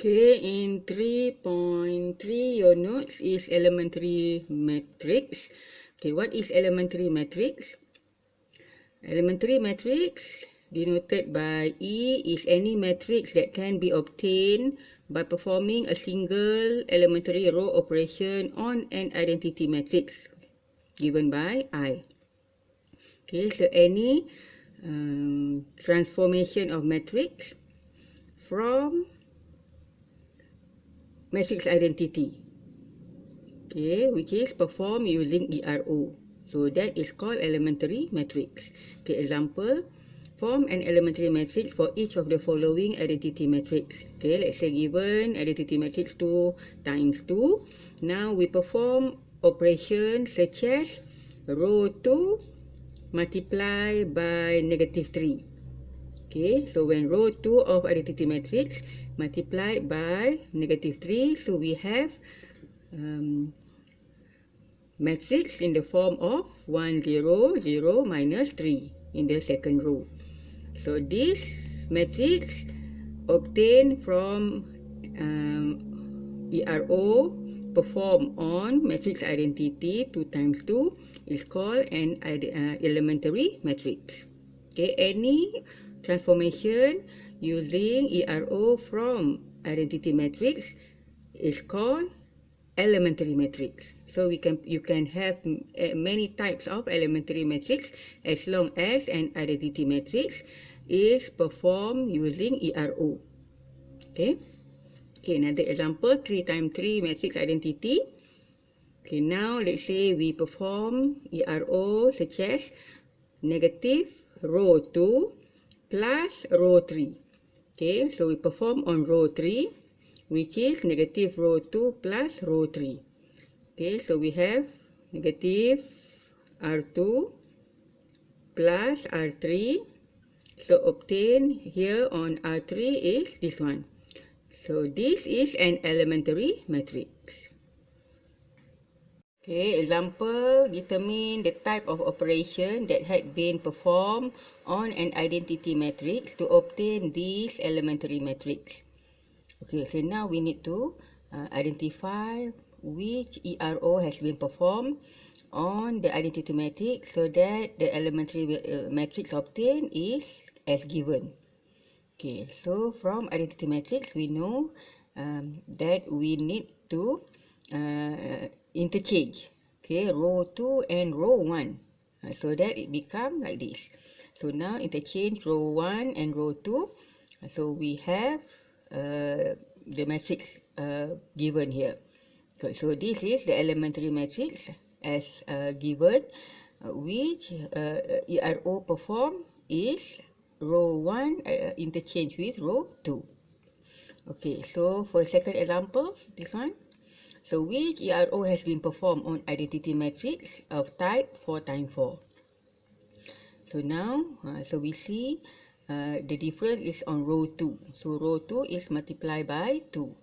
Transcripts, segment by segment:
Okay, in 3.3, your notes is elementary matrix. Okay, what is elementary matrix? Elementary matrix, denoted by E, is any matrix that can be obtained by performing a single elementary row operation on an identity matrix given by I. Okay, so any transformation of matrix from matrix identity, okay, which is performed using ERO. So that is called elementary matrix. Okay, example, form an elementary matrix for each of the following identity matrix. Okay, let's say given identity matrix 2 times 2. Now we perform operations such as row 2 multiply by negative 3. Okay, so when row 2 of identity matrix multiplied by negative 3, so we have matrix in the form of 1, 0, 0, minus 3 in the second row. So this matrix obtained from ERO performed on matrix identity 2 times 2 is called an elementary matrix. Okay, any transformation using ERO from identity matrix is called elementary matrix. So you can have many types of elementary matrix as long as an identity matrix is performed using ERO. Okay. Okay, another example, 3 times 3 matrix identity. Okay, now let's say we perform ERO such as negative row 2 plus row 3. Okay, so we perform on row 3, which is negative row 2 plus row 3. Okay, so we have negative R2 plus R3. So obtained here on R3 is this one. So this is an elementary matrix. Okay, example, determine the type of operation that had been performed on an identity matrix to obtain this elementary matrix. Okay, so now we need to identify which ERO has been performed on the identity matrix so that the elementary matrix obtained is as given. Okay, so from identity matrix, we know that we need to interchange, okay, row 2 and row 1 so that it become like this. So now interchange row 1 and row 2. So we have the matrix given here. So this is the elementary matrix as given, which ERO perform is row 1 interchange with row 2. Okay, so for second example, this one. So which ERO has been performed on identity matrix of type 4 times 4? So now, so we see the difference is on row 2. So row 2 is multiplied by 2.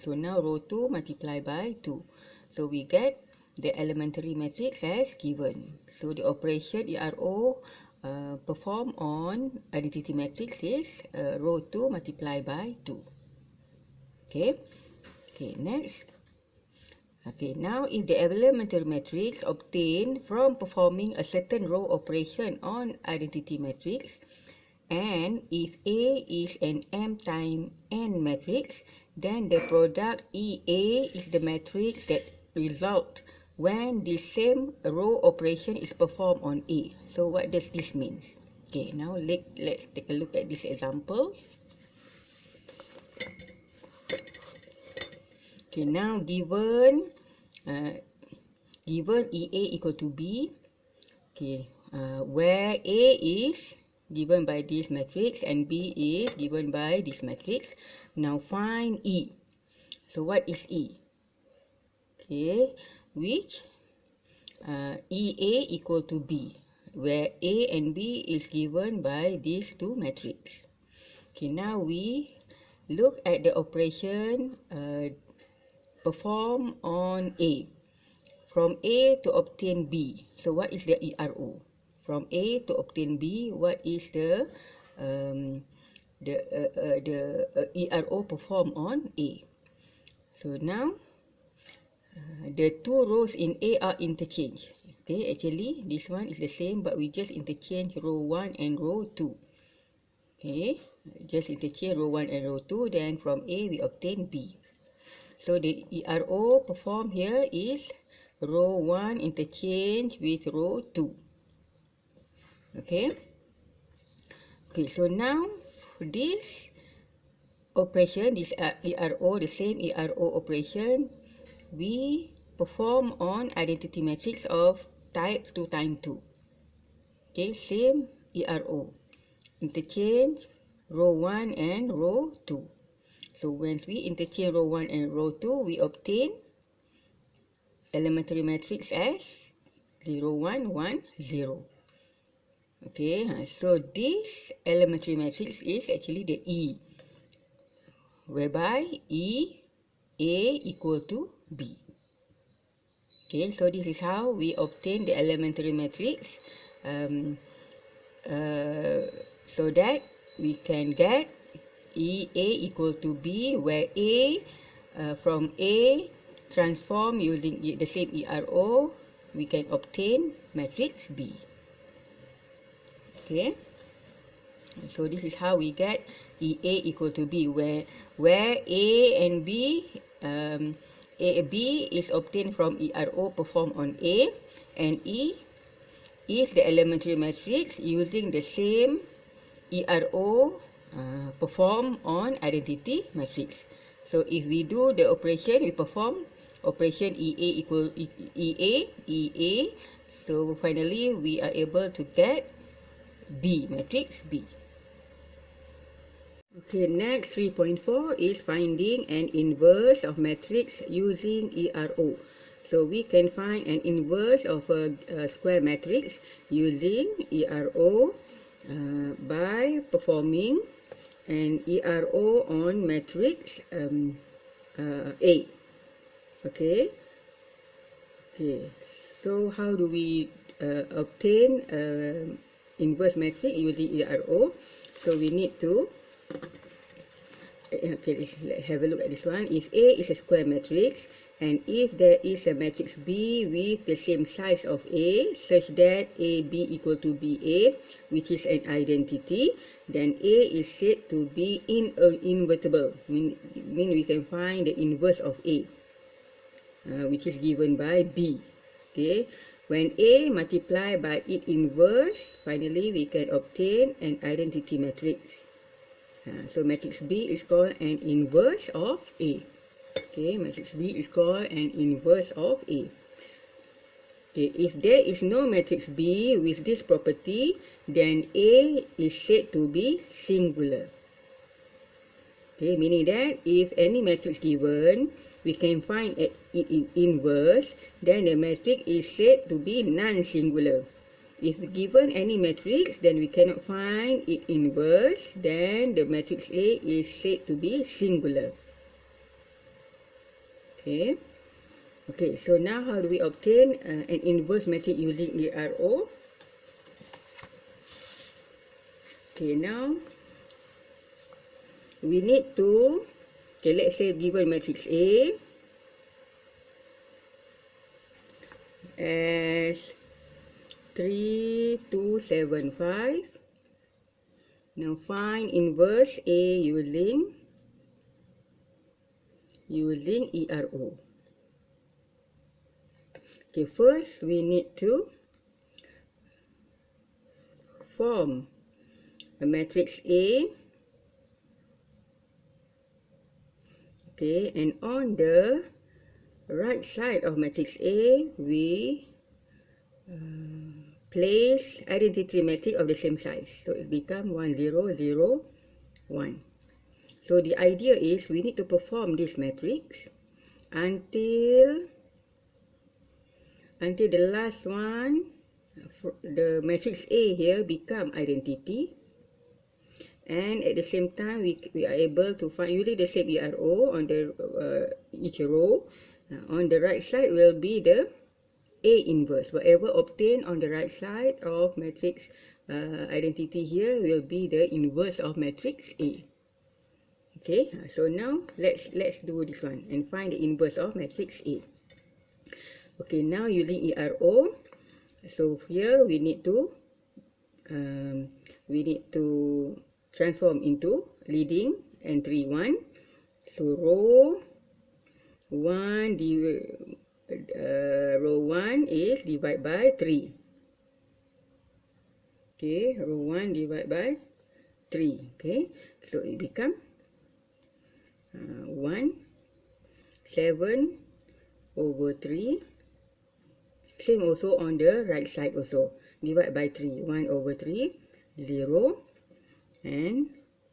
So now row 2 multiplied by 2. So we get the elementary matrix as given. So the operation ERO performed on identity matrix is row 2 multiplied by 2. Okay. Okay, next. Okay, now if the elementary matrix obtained from performing a certain row operation on identity matrix, and if A is an M times N matrix, then the product EA is the matrix that results when the same row operation is performed on A. So what does this mean? Okay, now let's take a look at this example. Okay, now given EA equal to B, okay, where A is given by this matrix and B is given by this matrix. Now find E. So what is E? Okay, which EA equal to B, where A and B is given by these two matrices. Okay, now we look at the operation performed on A. From A to obtain B. So what is the ERO? From A to obtain B, what is the ERO performed on A. So now the two rows in A are interchanged. Okay, actually this one is the same, but we just interchange row 1 and row 2. Okay, just interchange row 1 and row 2, then from A we obtain B. So the ERO performed here is row 1 interchange with row 2. Okay. Okay, so now for this operation, this ERO, the same ERO operation, we perform on identity matrix of type 2 times 2. Okay, same ERO. Interchange row 1 and row 2. So when we interchange row 1 and row 2, we obtain elementary matrix as 0, 1, 1, 0. Okay, so this elementary matrix is actually the E, whereby E, A equal to B. Okay, so this is how we obtain the elementary matrix, so that we can get A equal to B, where A, from A transform using the same ERO, we can obtain matrix B. Okay, so this is how we get A equal to B, where A and B, B is obtained from ERO performed on A, and E is the elementary matrix using the same ERO performed on identity matrix. So if we do the operation, we perform operation EA equal EA. So finally we are able to get B, matrix B. Okay, next 3.4 is finding an inverse of matrix using ERO. So we can find an inverse of a square matrix using ERO by performing an ERO on matrix A. Okay. So how do we obtain inverse matrix using ERO? So we need to let's have a look at this one. If A is a square matrix, and if there is a matrix B with the same size of A, such that AB equal to BA, which is an identity, then A is said to be invertible. Mean we can find the inverse of A, which is given by B. Okay, when A multiplied by its inverse, finally we can obtain an identity matrix. So matrix B is called an inverse of A. Okay, matrix B is called an inverse of A. Okay, if there is no matrix B with this property, then A is said to be singular. Okay, meaning that if any matrix given, we can find it inverse, then the matrix is said to be non-singular. If given any matrix, then we cannot find its inverse, then the matrix A is said to be singular. Okay. Okay, so now how do we obtain an inverse matrix using ERO? Okay, now we need to, let's say given matrix A as 3, 2, 7, 5. Now find inverse A using ERO. Okay, first we need to form a matrix A. Okay, and on the right side of matrix A, we place identity matrix of the same size. So it becomes 1, 0, 0, 1. So the idea is we need to perform this matrix until the last one, the matrix A here become identity, and at the same time we are able to find using the same ERO on the each row. On the right side will be the A inverse, whatever obtained on the right side of matrix identity here will be the inverse of matrix A. Okay, so now let's do this one and find the inverse of matrix A. Okay, now using ERO, so here we need to transform into leading entry 1. So row 1 is divided by 3. Okay, row 1 divided by 3. Okay, so it become 1, 7 over 3. Same also on the right side also. Divide by 3. 1 over 3, 0. And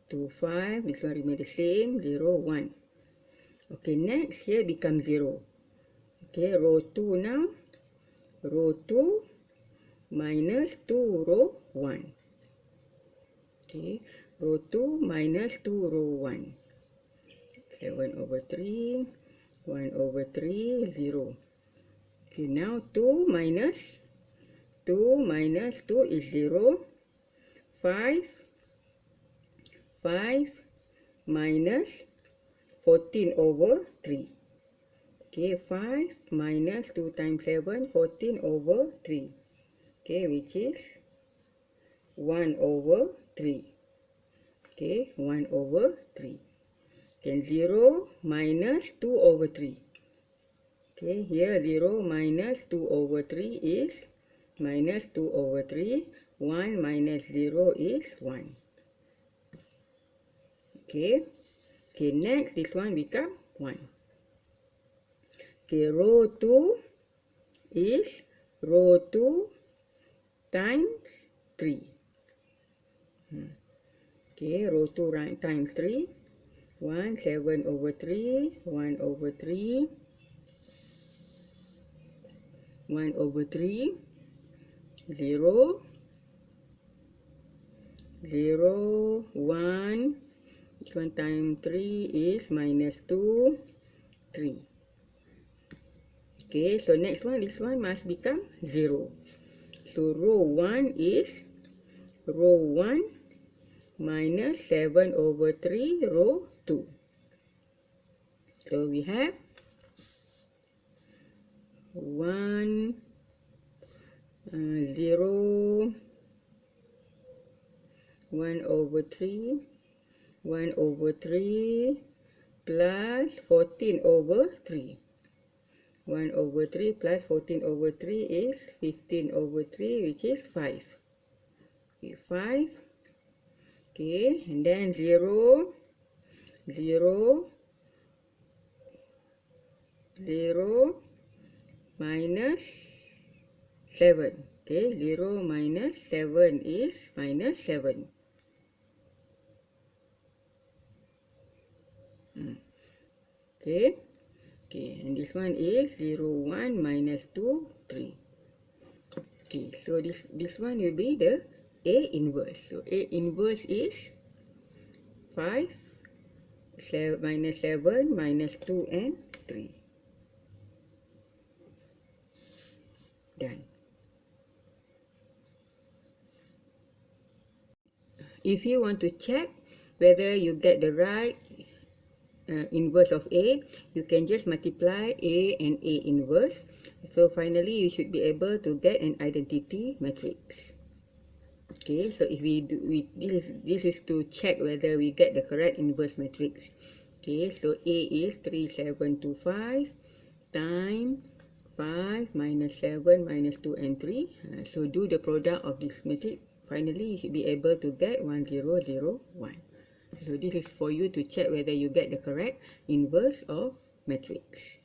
2, 5. This one remain the same. 0, 1. Okay, next here becomes 0. Okay, row 2 now. Row 2 minus 2 row 1. Okay, row 2 minus 2 row 1. 7 over 3. 1 over 3, 0. Okay, now 2 minus 2 is 0. 5 minus 14 over 3. Okay, 5 minus 2 times 7, 14 over 3. Okay, which is 1 over 3. Okay, 1 over 3. Then 0 minus 2 over 3. Okay, here 0 minus 2 over 3 is minus 2 over 3. 1 minus 0 is 1. Okay. Okay, next this one become 1. Okay, row 2 is row 2 times 3. Okay, row 2 times 3. 1, 7 over 3. 1 over 3. 1 over 3, 0, 0, 1, 1 times 3 is minus 2, 3. Okay, so next one, this one must become 0. So row 1 is row 1 minus 7 over 3, row 2. So we have 1, 0, 1 over 3, 1 over 3 plus 14 over 3. 1 over 3 plus 14 over 3 is 15 over 3, which is 5. Okay, 5. Okay, and then 0, 0, 0, minus 7. Okay, 0 minus 7 is minus 7. Okay. Okay, and this one is 0, 1 minus 2, 3. Okay, so this one will be the A inverse. So A inverse is 5, minus 7, minus 2 and 3. Done. If you want to check whether you get the right inverse of A, you can just multiply A and A inverse. So finally, you should be able to get an identity matrix. Okay, so if we do, this is to check whether we get the correct inverse matrix. Okay, so A is 3725 times 5 minus 7 minus 2 and 3. So do the product of this matrix. Finally, you should be able to get 1001. So this is for you to check whether you get the correct inverse of matrix.